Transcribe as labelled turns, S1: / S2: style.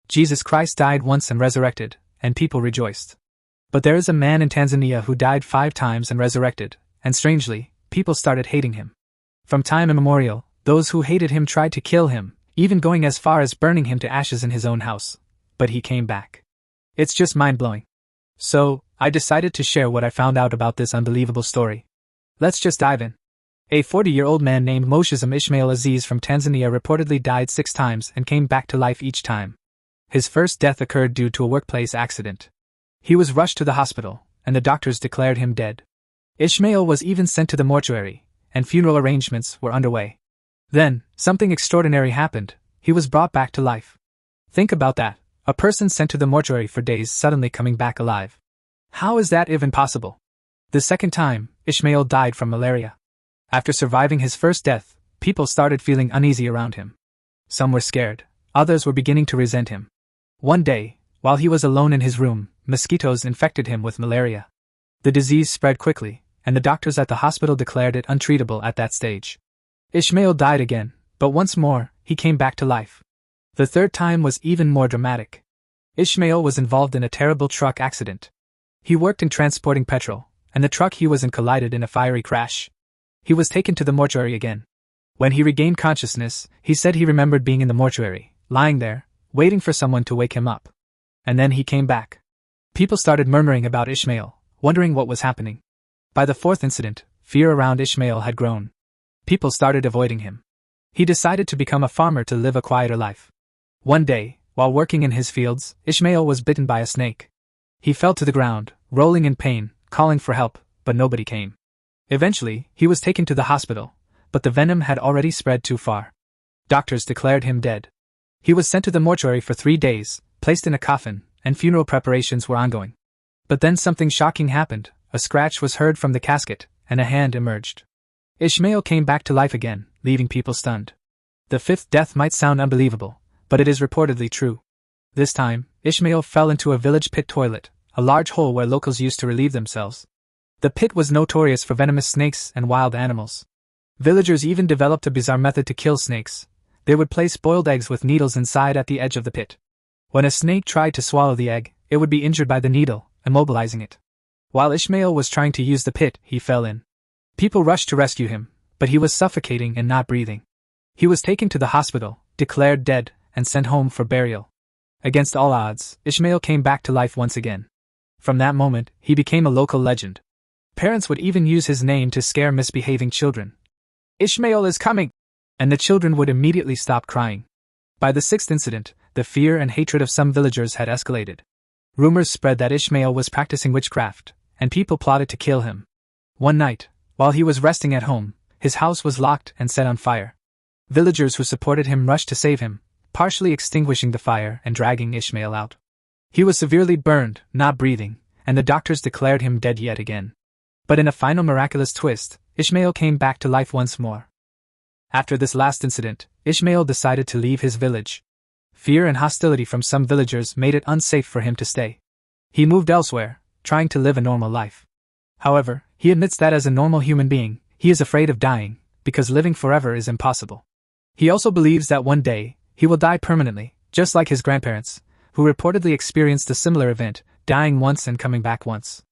S1: Jesus Christ died once and resurrected, and people rejoiced. But there is a man in Tanzania who died 5 times and resurrected, and strangely, people started hating him. From time immemorial, those who hated him tried to kill him, even going as far as burning him to ashes in his own house. But he came back. It's just mind-blowing. So, I decided to share what I found out about this unbelievable story. Let's just dive in. A 40-year-old man named Mochisme Ishmael Aziz from Tanzania reportedly died 6 times and came back to life each time. His first death occurred due to a workplace accident. He was rushed to the hospital, and the doctors declared him dead. Ishmael was even sent to the mortuary, and funeral arrangements were underway. Then, something extraordinary happened. He was brought back to life. Think about that, a person sent to the mortuary for days suddenly coming back alive. How is that even possible? The second time, Ishmael died from malaria. After surviving his first death, people started feeling uneasy around him. Some were scared, others were beginning to resent him. One day, while he was alone in his room, mosquitoes infected him with malaria. The disease spread quickly, and the doctors at the hospital declared it untreatable at that stage. Ishmael died again, but once more, he came back to life. The third time was even more dramatic. Ishmael was involved in a terrible truck accident. He worked in transporting petrol, and the truck he was in collided in a fiery crash. He was taken to the mortuary again. When he regained consciousness, he said he remembered being in the mortuary, lying there, waiting for someone to wake him up. And then he came back. People started murmuring about Ishmael, wondering what was happening. By the 4th incident, fear around Ishmael had grown. People started avoiding him. He decided to become a farmer to live a quieter life. One day, while working in his fields, Ishmael was bitten by a snake. He fell to the ground, rolling in pain, calling for help, but nobody came. Eventually, he was taken to the hospital, but the venom had already spread too far. Doctors declared him dead. He was sent to the mortuary for 3 days, placed in a coffin, and funeral preparations were ongoing. But then something shocking happened. A scratch was heard from the casket, and a hand emerged. Ishmael came back to life again, leaving people stunned. The 5th death might sound unbelievable, but it is reportedly true. This time, Ishmael fell into a village pit toilet, a large hole where locals used to relieve themselves. The pit was notorious for venomous snakes and wild animals. Villagers even developed a bizarre method to kill snakes. They would place boiled eggs with needles inside at the edge of the pit. When a snake tried to swallow the egg, it would be injured by the needle, immobilizing it. While Ishmael was trying to use the pit, he fell in. People rushed to rescue him, but he was suffocating and not breathing. He was taken to the hospital, declared dead, and sent home for burial. Against all odds, Ishmael came back to life once again. From that moment, he became a local legend. Parents would even use his name to scare misbehaving children. "Ishmael is coming!" And the children would immediately stop crying. By the 6th incident, the fear and hatred of some villagers had escalated. Rumors spread that Ishmael was practicing witchcraft, and people plotted to kill him. One night, while he was resting at home, his house was locked and set on fire. Villagers who supported him rushed to save him, partially extinguishing the fire and dragging Ishmael out. He was severely burned, not breathing, and the doctors declared him dead yet again. But in a final miraculous twist, Ishmael came back to life once more. After this last incident, Ishmael decided to leave his village. Fear and hostility from some villagers made it unsafe for him to stay. He moved elsewhere, trying to live a normal life. However, he admits that as a normal human being, he is afraid of dying, because living forever is impossible. He also believes that one day, he will die permanently, just like his grandparents, who reportedly experienced a similar event, dying once and coming back once.